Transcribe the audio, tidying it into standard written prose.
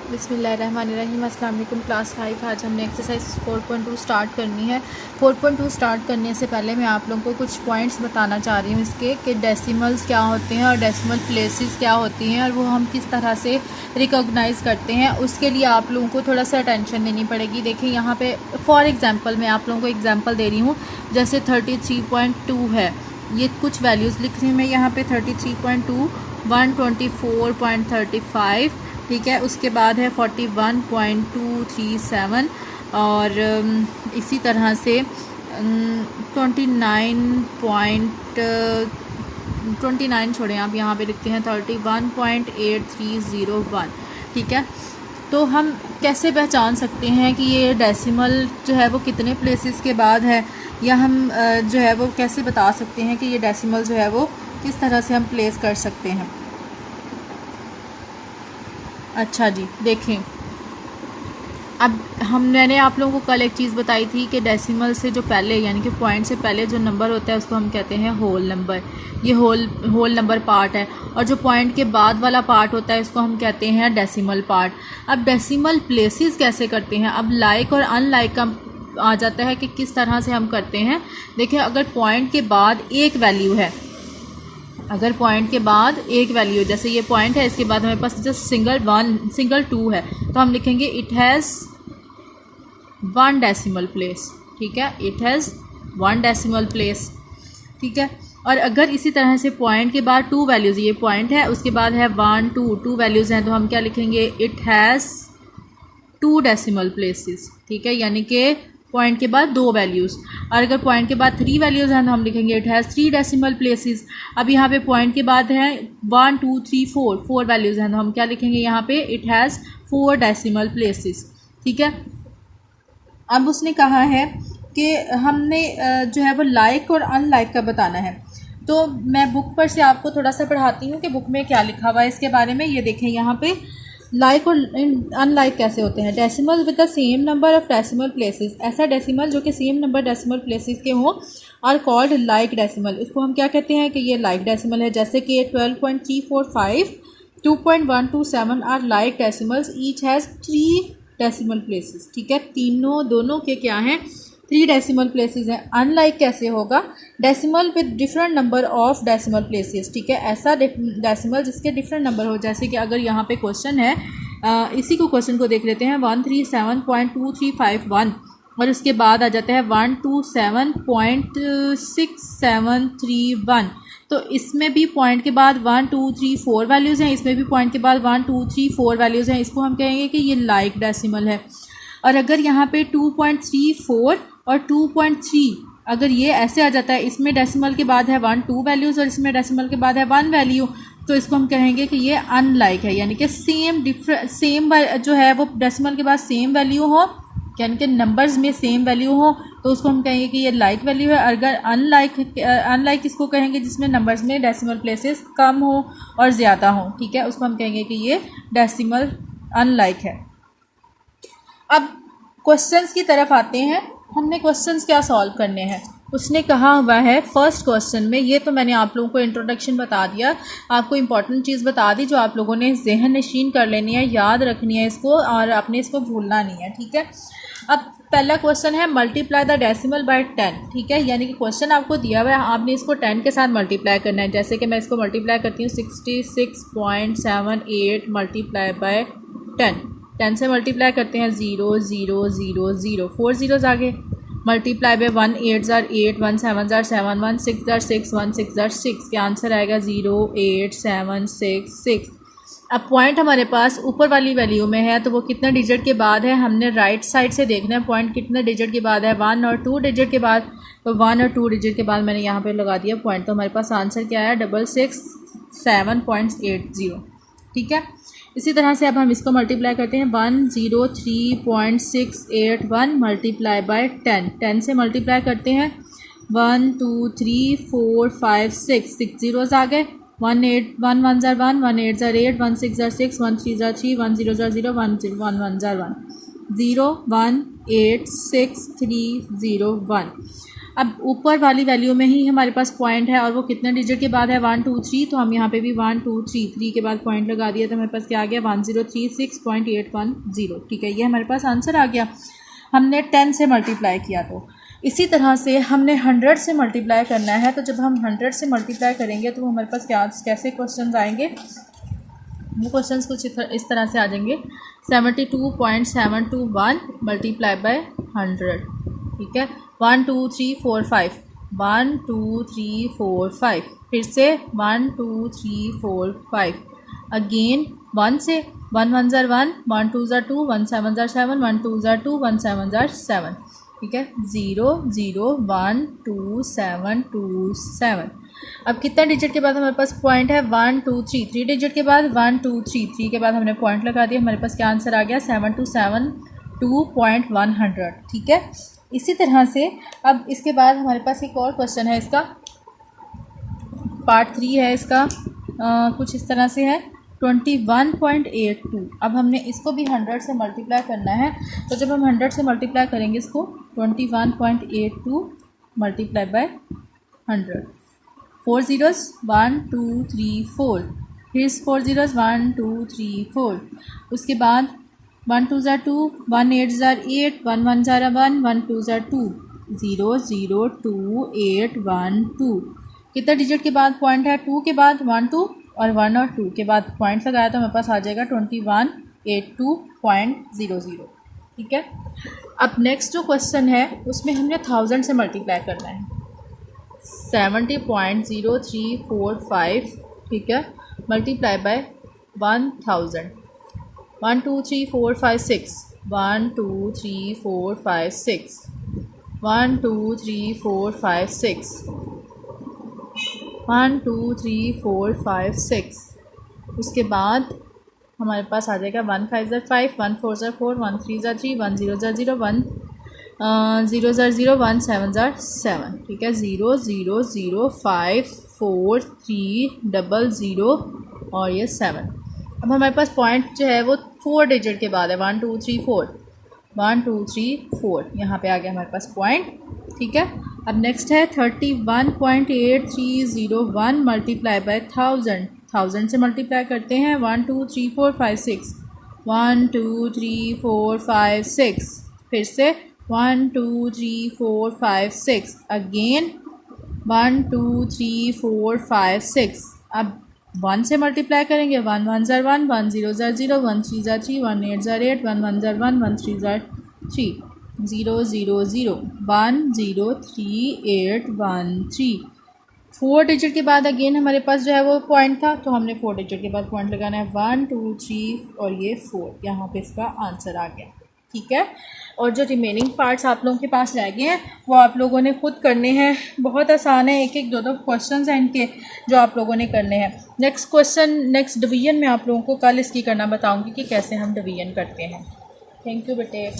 बिस्मिल्लाहिर्रहमानिर्रहीम। अस्सलाम वालेकुम क्लास 5। आज हमने एक्सरसाइज 4.2 स्टार्ट करनी है। 4.2 स्टार्ट करने से पहले मैं आप लोगों को कुछ पॉइंट्स बताना चाह रही हूँ इसके कि डेसिमल्स क्या होते हैं और डेसिमल प्लेसेस क्या होती हैं और वो हम किस तरह से रिकॉग्नाइज़ करते हैं। उसके लिए आप लोगों को थोड़ा सा अटेंशन देनी पड़ेगी। देखिए यहाँ पे फॉर एग्ज़ाम्पल मैं आप लोगों को एग्ज़ाम्पल दे रही हूँ। जैसे 33.2 है, ये कुछ वैल्यूज़ लिख रही हूँ मैं यहाँ पे। 33.2, 124.35, ठीक है। उसके बाद है 41.237 और इसी तरह से 29 छोड़ें, आप यहाँ पे लिखते हैं 31.8301, ठीक है। तो हम कैसे पहचान सकते हैं कि ये डेसिमल जो है वो कितने प्लेसेस के बाद है, या हम जो है वो कैसे बता सकते हैं कि ये डेसिमल जो है वो किस तरह से हम प्लेस कर सकते हैं। अच्छा जी, देखें अब मैंने आप लोगों को कल एक चीज़ बताई थी कि डेसिमल से जो पहले यानी कि पॉइंट से पहले जो नंबर होता है उसको हम कहते हैं होल नंबर। ये होल नंबर पार्ट है, और जो पॉइंट के बाद वाला पार्ट होता है उसको हम कहते हैं डेसिमल पार्ट। अब डेसिमल प्लेसेस कैसे करते हैं, अब लाइक और अनलाइक का आ जाता है कि किस तरह से हम करते हैं। देखिए अगर पॉइंट के बाद एक वैल्यू है, अगर पॉइंट के बाद एक वैल्यू, जैसे ये पॉइंट है, इसके बाद हमारे पास जस्ट सिंगल 2 है, तो हम लिखेंगे इट हैज़ 1 डेसिमल प्लेस, ठीक है। इट हैज़ 1 डेसिमल प्लेस, ठीक है। और अगर इसी तरह से पॉइंट के बाद 2 वैल्यूज़, ये पॉइंट है उसके बाद है 1 2 वैल्यूज़ हैं, तो हम क्या लिखेंगे इट हैज़ 2 डेसिमल प्लेसेस, ठीक है। यानी कि पॉइंट के बाद 2 वैल्यूज़। और अगर पॉइंट के बाद 3 वैल्यूज़ हैं तो हम लिखेंगे इट हैज़ 3 डेसिमल प्लेसेस। अब यहाँ पे पॉइंट के बाद है 1 2 3 4 वैल्यूज़ हैं, तो हम क्या लिखेंगे यहाँ पे इट हैज़ 4 डेसिमल प्लेसेस, ठीक है। अब उसने कहा है कि हमने जो है वो लाइक और अनलाइक का बताना है, तो मैं बुक पर से आपको थोड़ा सा पढ़ाती हूँ कि बुक में क्या लिखा हुआ है इसके बारे में। ये देखें यहाँ पे लाइक और अनलाइक कैसे होते हैं। Decimal with the same number of decimal places, ऐसा डेसिमल जो कि सेम नंबर डेसिमल प्लेसेस के हों आर कॉल्ड लाइक डेसिमल। इसको हम क्या कहते हैं कि ये लाइक डेसिमल है। जैसे कि 12.345, 2.127 are like decimals, each has 3 decimal places, ठीक है। दोनों के क्या हैं 3 डेसिमल प्लेसेस हैं। अनलाइक कैसे होगा, decimal with different number of decimal places, ठीक है। ऐसा डेसिमल जिसके डिफरेंट नंबर हो, जैसे कि अगर यहाँ पे क्वेश्चन है, इसी को क्वेश्चन को देख लेते हैं 137.2351 और उसके बाद आ जाता है 127.6731, तो इसमें भी पॉइंट के बाद 1 2 3 4 वैल्यूज़ हैं, इसमें भी पॉइंट के बाद 1 2 3 4 वैल्यूज़ हैं। इसको हम कहेंगे कि ये लाइक डेसिमल है। और अगर यहाँ पे 2.34 और 2.3 अगर ये ऐसे आ जाता है, इसमें डेसिमल के बाद है 1 2 वैल्यूज़ और इसमें डेसिमल के बाद है 1 वैल्यू, तो इसको हम कहेंगे कि ये अनलाइक है। यानी कि सेम जो है वो डेसिमल के बाद सेम वैल्यू हो, यानी कि नंबर्स में सेम वैल्यू हो, तो उसको हम कहेंगे कि ये लाइक वैल्यू है। अगर अनलाइक इसको कहेंगे जिसमें नंबर्स में डेसिमल प्लेसेस कम हो और ज़्यादा हो, ठीक है, उसको हम कहेंगे कि ये डेसिमल अनलाइक है। अब क्वेश्चंस की तरफ आते हैं। हमने क्वेश्चंस क्या सॉल्व करने हैं। उसने कहा हुआ है फर्स्ट क्वेश्चन में, ये तो मैंने आप लोगों को इंट्रोडक्शन बता दिया, आपको इंपॉर्टेंट चीज़ बता दी जो आप लोगों ने जहन नशीन कर लेनी है, याद रखनी है इसको, और आपने इसको भूलना नहीं है, ठीक है। अब पहला क्वेश्चन है मल्टीप्लाई द डेसिमल बाय 10, ठीक है। यानी कि क्वेश्चन आपको दिया हुआ है, आपने इसको 10 के साथ मल्टीप्लाई करना है। जैसे कि मैं इसको मल्टीप्लाई करती हूँ 66.78 मल्टीप्लाई बाय 10 से मल्टीप्लाई करते हैं 0 0 0 0, 4 ज़ीरोज़ आगे, मल्टीप्लाई बाय 1 8 ज़ार 8, 1 7 ज़ार 7, 1 6 ज़ार 6, 1 6 ज़ार 6, के आंसर आएगा 0 8 7 6 6। अब पॉइंट हमारे पास ऊपर वाली वैल्यू में है, तो वो कितने डिजिट के बाद है, हमने राइट साइड से देखना है पॉइंट कितने डिजिट के बाद है, 1 और 2 डिजिट के बाद। तो 1 और 2 डिजिट के बाद मैंने यहाँ पे लगा दिया पॉइंट, तो हमारे पास आंसर क्या है 667.80, ठीक है। इसी तरह से अब हम इसको मल्टीप्लाई करते हैं 103.681 मल्टीप्लाई बाय 10 से मल्टीप्लाई करते हैं 1 2 3 4 5 6 ज़ीरोज़ आ गए, 1 8 1 1 ज़ार 1, 1 8 ज़ार 8, 1 6 ज़ार 6, 1 3 ज़ार 3, 1 0 ज़ार 0, 1 1 ज़ार 1, 0 1 8 6 3 0 1। अब ऊपर वाली वैल्यू में ही हमारे पास पॉइंट है और वो कितने डिजिट के बाद है 1 2 3, तो हम यहाँ पे भी 1 2 3 3 के बाद पॉइंट लगा दिया तो हमारे पास क्या आ गया 1036.810। ठीक है, ये हमारे पास आंसर आ गया। हमने 10 से मल्टीप्लाई किया। तो इसी तरह से हमने 100 से मल्टीप्लाई करना है। तो जब हम 100 से मल्टीप्लाई करेंगे तो हमारे पास कैसे क्वेश्चन आएंगे, वो क्वेश्चन कुछ इस तरह से आ जाएंगे 72.721 मल्टीप्लाई बाय 100। ठीक है, 1 2 3 4 5, 1 2 3 4 5, फिर से 1 2 3 4 5, अगेन 1 से 1 1 ज़ार 1, 1 2 ज़ार 2, 1 7 ज़ार 7, 1 2 ज़ार 2, 1 7 ज़ार 7। ठीक है, 0 0 1 2 7 2 7। अब कितना डिजिट के बाद हमारे पास पॉइंट है 1 2 3, 3 डिजिट के बाद 1 2 3, 3 के बाद हमने पॉइंट लगा दिया। हमारे पास क्या आंसर आ गया 7272.100। ठीक है, इसी तरह से अब इसके बाद हमारे पास एक और क्वेश्चन है, इसका पार्ट 3 है इसका, कुछ इस तरह से है 21.82। अब हमने इसको भी 100 से मल्टीप्लाई करना है। तो जब हम 100 से मल्टीप्लाई करेंगे इसको 21.82 मल्टीप्लाई बाय 100, 4 zeros 1 2 3 4, फिर 4 zeros 1 2 3 4, उसके बाद 1 2 ज़ार 2, 1 8 ज़ार 8, 1 1 ज़ार 1, 1 2 ज़ार 2, 0 0 2 8 1 2। कितना डिजिट के बाद पॉइंट है 2 के बाद 1 2 और 1 और 2 के बाद पॉइंट लगाया तो हमारे पास आ जाएगा 2182.00। ठीक है, अब नेक्स्ट जो क्वेश्चन है उसमें हमने 1000 से मल्टीप्लाई करना है 70.0345। ठीक है, मल्टीप्लाई बाय 1000, 1 2 3 4 5 6, 1 2 3 4 5 6, 1 2 3 4 5 6, 1 2 3 4 5 6। उसके बाद हमारे पास आ जाएगा 1 5 ज़ार 5, 1 4 ज़ार 4, 1 3 ज़ार 3, 1 0 ज़ार 0, 1 0 ज़ार 0, 1 7 ज़ार 7। ठीक है, 0 0 0 5 4 3 0 0 और ये 7। अब हमारे पास पॉइंट जो है वो 4 डिजिट के बाद है 1 2 3 4, 1 2 3 4, यहाँ पे आ गया हमारे पास पॉइंट। ठीक है, अब नेक्स्ट है 31.8301 मल्टीप्लाई बाय 1000। 1000 से मल्टीप्लाई करते हैं 1 2 3 4 5 6, 1 2 3 4 5 6, फिर से 1 2 3 4 5 6, अगेन 1 2 3 4 5 6। अब 1 से मल्टीप्लाई करेंगे 1 1 ज़ार 1, 1 0 ज़ार 0, 1 3 ज़ार 3, 1 8 ज़ार 8, 1 1 ज़ार 1, 1 3 ज़ार 3, 0 0 0 1 0 3 8 1 3। 4 डिजिट के बाद अगेन हमारे पास जो है वो पॉइंट था, तो हमने 4 डिजिट के बाद पॉइंट लगाना है 1 2 3 और ये 4, यहाँ पे इसका आंसर आ गया। ठीक है, और जो रिमेनिंग पार्ट्स आप लोगों के पास रह गए हैं वो आप लोगों ने खुद करने हैं। बहुत आसान है, एक एक दो दो क्वेश्चन हैं इनके जो आप लोगों ने करने हैं। नेक्स्ट क्वेश्चन नेक्स्ट डिवीजन में आप लोगों को कल इसकी करना बताऊंगी कि कैसे हम डिवीजन करते हैं। थैंक यू बेटे।